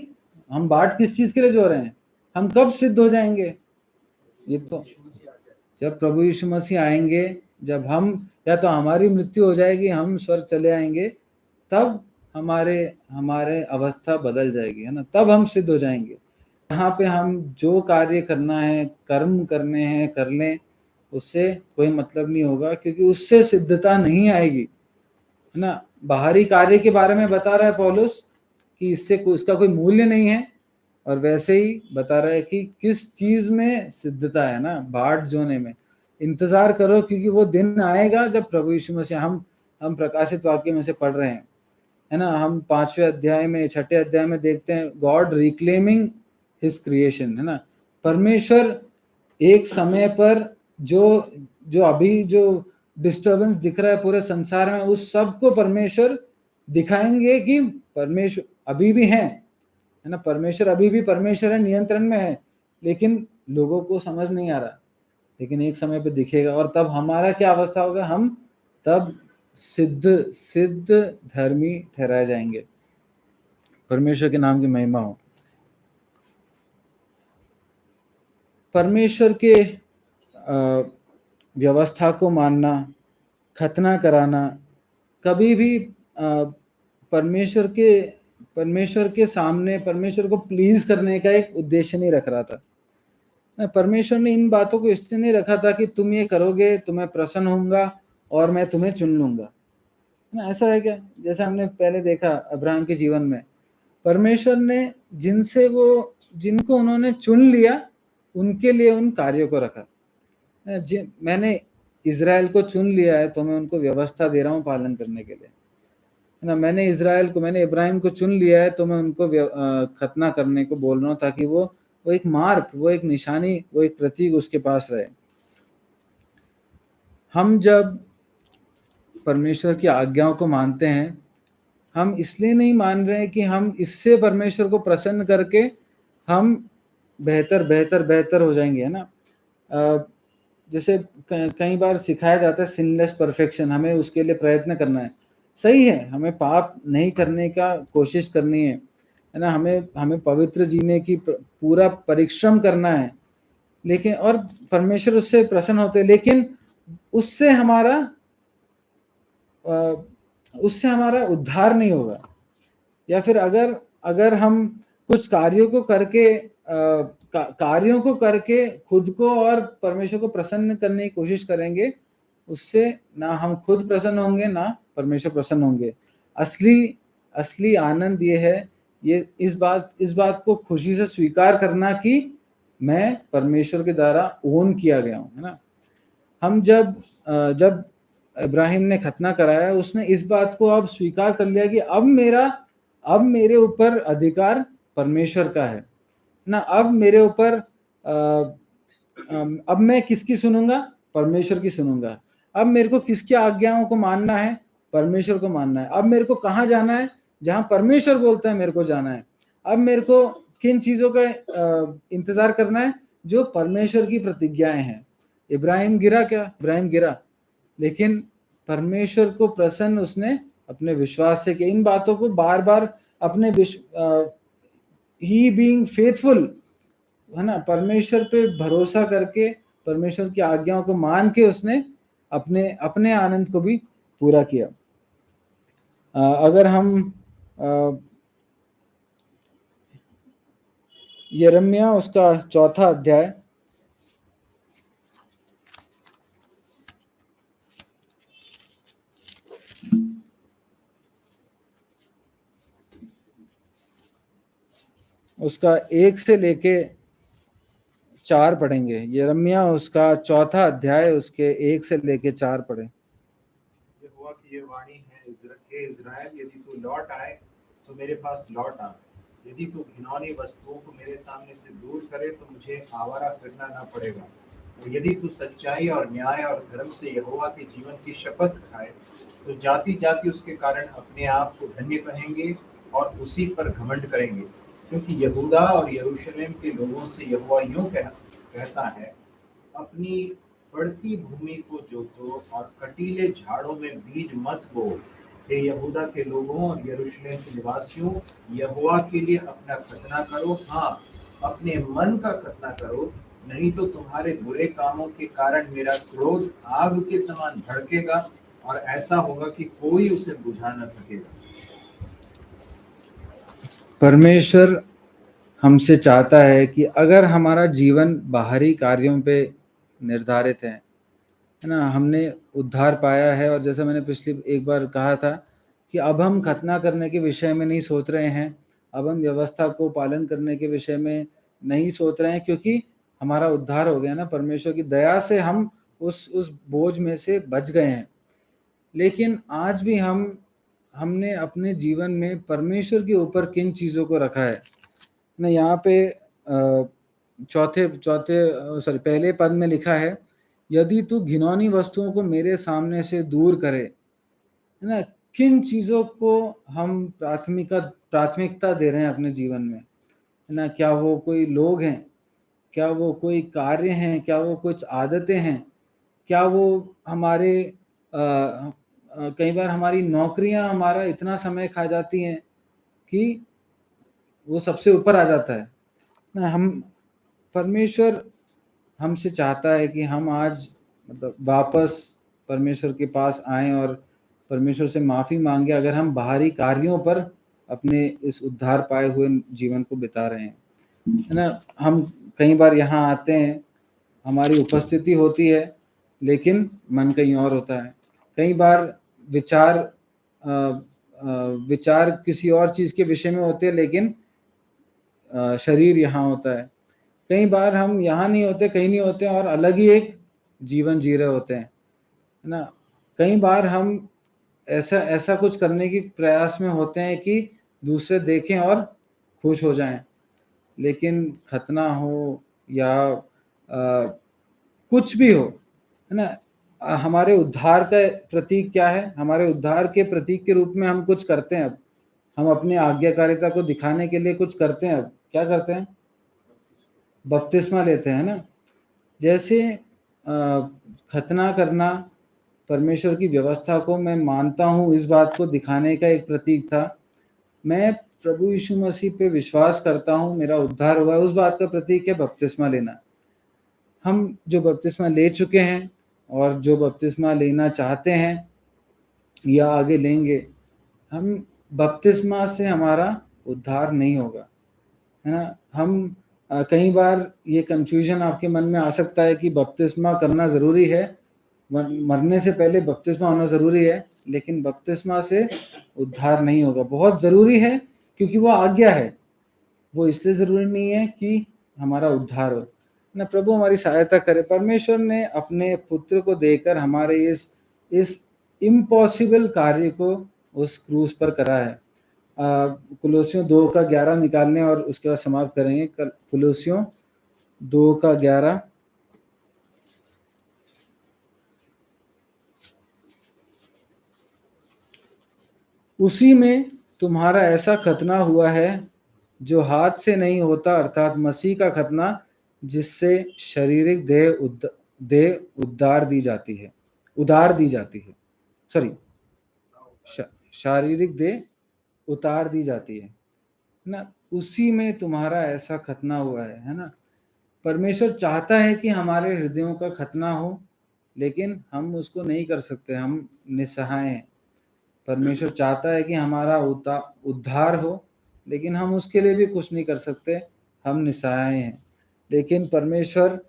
हम बाट किस चीज के लिए जो रहे हैं? हम कब सिद्ध हो जाएंगे? ये तो जब प्रभु यीशु मसीह आएंगे, जब हम, या तो हमारी मृत्यु हो जाएगी, हम स्वर्ग चले आएंगे, तब हमारे अवस्था बदल जाएगी, है ना, तब हम सिद्ध हो जाएंगे। यहाँ पे हम जो कार्य करना है, कर्म करने हैं, कर लें, उससे कोई मतलब नहीं होगा, क्योंकि उससे सिद्धता नहीं आएगी, है ना। बाहरी कार्य के बारे में बता रहा है पौलुस कि इसका कोई मूल्य नहीं है, और वैसे ही बता रहा है कि किस चीज में सिद्धता है ना, बाट जोने में। इंतजार करो, क्योंकि वो दिन आएगा जब प्रभु यीशु मसीह, हम प्रकाशित वाक्य में से पढ़ रहे हैं, है ना, हम 5वें अध्याय में, 6ठे अध्याय में देखते हैं, गॉड रिक्लेमिंग हिज क्रिएशन, है ना। परमेश्वर एक समय पर जो जो अभी जो डिस्टर्बेंस दिख रहा है पूरे संसार में, उस सब को परमेश्वर दिखाएंगे कि परमेश्वर अभी भी है ना, परमेश्वर अभी भी परमेश्वर है, नियंत्रण में है, लेकिन लोगों को समझ नहीं आ रहा। लेकिन एक समय पे दिखेगा, और तब हमारा क्या अवस्था होगा, हम तब सिद्ध सिद्ध धर्मी ठहराए जाएंगे। परमेश्वर के नाम की महिमा हो। परमेश्वर के व्यवस्था को मानना, खतना कराना, कभी भी परमेश्वर के सामने परमेश्वर को प्लीज करने का एक उद्देश्य नहीं रख रहा था। परमेश्वर ने इन बातों को इसलिए नहीं रखा था कि तुम ये करोगे तो मैं प्रसन्न होऊंगा और मैं तुम्हें चुन लूंगा, है ना। ऐसा है क्या? जैसे हमने पहले देखा अब्राहम के जीवन में, परमेश्वर ने जिनको उन्होंने चुन लिया, उनके लिए उन कार्यों को रखा। मैंने इज़राइल को चुन लिया है तो मैं उनको व्यवस्था दे रहा हूँ पालन करने के लिए, है ना। मैंने इब्राहिम को चुन लिया है तो मैं उनको खतना करने को बोल रहा हूँ, ताकि वो एक मार्क, वो एक निशानी, वो एक प्रतीक उसके पास रहे। हम जब परमेश्वर की आज्ञाओं को मानते हैं, हम इसलिए नहीं मान रहे हैं कि हम इससे परमेश्वर को प्रसन्न करके हम बेहतर बेहतर बेहतर हो जाएंगे, है ना। जैसे कई बार सिखाया जाता है सिनलेस परफेक्शन, हमें उसके लिए प्रयत्न करना है। सही है, हमें पाप नहीं करने का कोशिश करनी है ना। हमें पवित्र जीने की पूरा परिश्रम करना है, लेकिन और परमेश्वर उससे प्रसन्न होते हैं, लेकिन उससे हमारा उद्धार नहीं होगा। या फिर अगर हम कुछ कार्यों को करके खुद को और परमेश्वर को प्रसन्न करने की कोशिश करेंगे, उससे ना हम खुद प्रसन्न होंगे ना परमेश्वर प्रसन्न होंगे। असली आनंद ये है, ये इस बात को खुशी से स्वीकार करना कि मैं परमेश्वर के द्वारा ओन किया गया हूँ, है ना। हम जब इब्राहिम ने खतना कराया, उसने इस बात को अब स्वीकार कर लिया कि अब मेरे ऊपर अधिकार परमेश्वर का है ना। अब मेरे ऊपर अब मैं किसकी सुनूंगा? परमेश्वर की सुनूंगा। अब मेरे को किसकी आज्ञाओं को मानना है? परमेश्वर को मानना है। अब मेरे को कहाँ जाना है? जहां परमेश्वर बोलता है मेरे को जाना है। अब मेरे को किन चीजों का इंतजार करना है? जो परमेश्वर की प्रतिज्ञाएं हैं। इब्राहिम गिरा, लेकिन परमेश्वर को प्रसन्न उसने अपने विश्वास से किया। इन बातों को बार बार अपने ही बीइंग फेथफुल, है ना, परमेश्वर पे भरोसा करके, परमेश्वर की आज्ञाओं को मान के उसने अपने आनंद को भी पूरा किया। अगर हम यिर्मयाह उसका 4 अध्याय, उसका 1 से लेके 4 पढ़ेंगे। यिर्मयाह उसका 4 अध्याय, उसके 1 से लेके 4 पढ़े। यहोवा की ये वाणी है, हे इज़राइल, यदि तू लौट आए तो मेरे पास लौट आ। यदि तू घिनौनी वस्तुओं को मेरे सामने से दूर करे तो मुझे आवारा फिरना न पड़ेगा। और यदि तू सच्चाई और न्याय और धर्म से यहोवा के जीवन की शपथ खाए तो जाति जाति उसके कारण अपने आप को धन्य कहेंगे और उसी पर घमंड करेंगे। क्योंकि यहूदा और यरूशलेम के लोगों से यहोवा यूं कहता है, अपनी बढ़ती भूमि को जोतो और कटीले झाड़ों में बीज मत बो। हे यहूदा के लोगों और यरूशलेम के निवासियों, यहोवा के लिए अपना खतना करो, हाँ, अपने मन का खतना करो, नहीं तो तुम्हारे बुरे कामों के कारण मेरा क्रोध आग के समान भड़केगा और ऐसा होगा कि कोई उसे बुझा न सकेगा। परमेश्वर हमसे चाहता है कि अगर हमारा जीवन बाहरी कार्यों पे निर्धारित है ना, हमने उद्धार पाया है, और जैसा मैंने पिछली एक बार कहा था कि अब हम खतना करने के विषय में नहीं सोच रहे हैं, अब हम व्यवस्था को पालन करने के विषय में नहीं सोच रहे हैं, क्योंकि हमारा उद्धार हो गया ना। परमेश्वर की दया से हम उस बोझ में से बच गए हैं। लेकिन आज भी हमने अपने जीवन में परमेश्वर के ऊपर किन चीज़ों को रखा है ना। यहाँ पे चौथे चौथे सॉरी पहले पद में लिखा है, यदि तू घिनौनी वस्तुओं को मेरे सामने से दूर करे, है ना? किन चीज़ों को हम प्राथमिकता दे रहे हैं अपने जीवन में, है ना? क्या वो कोई लोग हैं? क्या वो कोई कार्य हैं? क्या वो कुछ आदतें हैं? क्या वो हमारे कई बार हमारी नौकरियां हमारा इतना समय खा जाती हैं कि वो सबसे ऊपर आ जाता है ना? हम परमेश्वर हमसे चाहता है कि हम आज मतलब वापस परमेश्वर के पास आएं और परमेश्वर से माफ़ी मांगे अगर हम बाहरी कार्यों पर अपने इस उद्धार पाए हुए जीवन को बिता रहे हैं, है ना? हम कई बार यहाँ आते हैं, हमारी उपस्थिति होती है, लेकिन मन कहीं और होता है। कई बार विचार किसी और चीज़ के विषय में होते हैं, लेकिन शरीर यहाँ होता है। कई बार हम यहाँ नहीं होते, कहीं नहीं होते और अलग ही एक जीवन जी रहे होते हैं, है ना? कई बार हम ऐसा कुछ करने की प्रयास में होते हैं कि दूसरे देखें और खुश हो जाएं, लेकिन खतना हो या कुछ भी हो, है ना? हमारे उद्धार का प्रतीक क्या है? हमारे उद्धार के प्रतीक के रूप में हम कुछ करते हैं अब। हम अपनी आज्ञाकारिता को दिखाने के लिए कुछ करते हैं अब। क्या करते हैं? बपतिस्मा लेते हैं ना? जैसे खतना करना परमेश्वर की व्यवस्था को मैं मानता हूँ, इस बात को दिखाने का एक प्रतीक था। मैं प्रभु यीशु मसीह पे विश्वास करता हूँ, मेरा उद्धार हुआ है, उस बात का प्रतीक है बपतिस्मा लेना। हम जो बपतिस्मा ले चुके हैं और जो बपतिस्मा लेना चाहते हैं या आगे लेंगे, हम बपतिस्मा से हमारा उद्धार नहीं होगा, है ना? हम कई बार ये कन्फ्यूजन आपके मन में आ सकता है कि बपतिस्मा करना ज़रूरी है, मरने से पहले बपतिस्मा होना ज़रूरी है, लेकिन बपतिस्मा से उद्धार नहीं होगा। बहुत ज़रूरी है क्योंकि वो आज्ञा है, वो इसलिए ज़रूरी नहीं है कि हमारा उद्धार हो ना। प्रभु हमारी सहायता करे। परमेश्वर ने अपने पुत्र को देकर हमारे इस इम्पॉसिबल कार्य को उस क्रूस पर करा है। कुलोसियों 2:11 निकालने और उसके बाद समाप्त करेंगे। कुलोसियों 2:11 उसी में तुम्हारा ऐसा खतना हुआ है जो हाथ से नहीं होता, अर्थात मसीह का खतना, जिससे शारीरिक देह उद्धार दी जाती है, सॉरी शारीरिक देह उतार दी जाती है ना। उसी में तुम्हारा ऐसा खतना हुआ है ना। परमेश्वर चाहता है कि हमारे हृदयों का खतना हो, लेकिन हम उसको नहीं कर सकते, हम निस्सहाय हैं। परमेश्वर चाहता है कि हमारा उद्धार हो, लेकिन हम उसके लिए भी कुछ नहीं कर सकते, हम निस्सहाय हैं। लेकिन परमेश्वर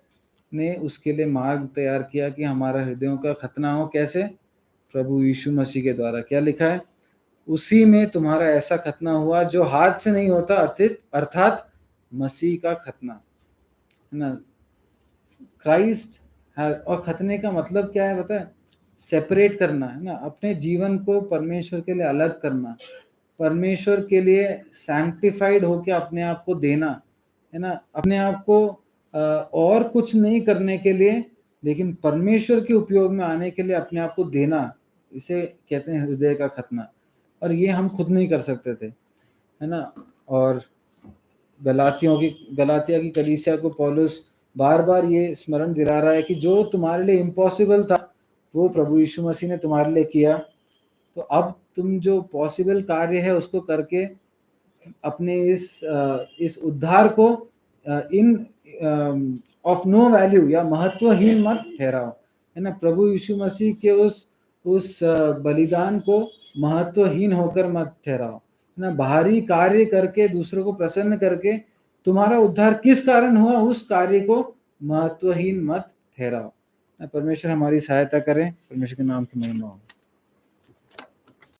ने उसके लिए मार्ग तैयार किया कि हमारा हृदयों का खतना हो। कैसे? प्रभु यीशु मसीह के द्वारा। क्या लिखा है? उसी में तुम्हारा ऐसा खतना हुआ जो हाथ से नहीं होता, अर्थात मसीह का खतना, है ना। क्राइस्ट है। और खतने का मतलब क्या है पता है? सेपरेट करना, है ना। अपने जीवन को परमेश्वर के लिए अलग करना, परमेश्वर के लिए सैंक्टिफाइड होके अपने आप को देना, है ना। अपने आप को और कुछ नहीं करने के लिए, लेकिन परमेश्वर के उपयोग में आने के लिए अपने आप को देना, इसे कहते हैं हृदय का खतना। और ये हम खुद नहीं कर सकते थे, है ना। और गलातिया की कलीसिया को पौलुस बार बार ये स्मरण दिला रहा है कि जो तुम्हारे लिए इम्पॉसिबल था वो प्रभु यीशु मसीह ने तुम्हारे लिए किया। तो अब तुम जो पॉसिबल कार्य है उसको करके अपने इस उद्धार को इन ऑफ नो वैल्यू या महत्वहीन मत ठहराओ, है ना। प्रभु यीशु मसीह के उस बलिदान को महत्वहीन होकर मत ठहराओ, है ना। बाहरी कार्य करके, दूसरों को प्रसन्न करके तुम्हारा उद्धार किस कारण हुआ, उस कार्य को महत्वहीन मत ठहराओ। परमेश्वर हमारी सहायता करें। परमेश्वर के नाम की महिमा हो।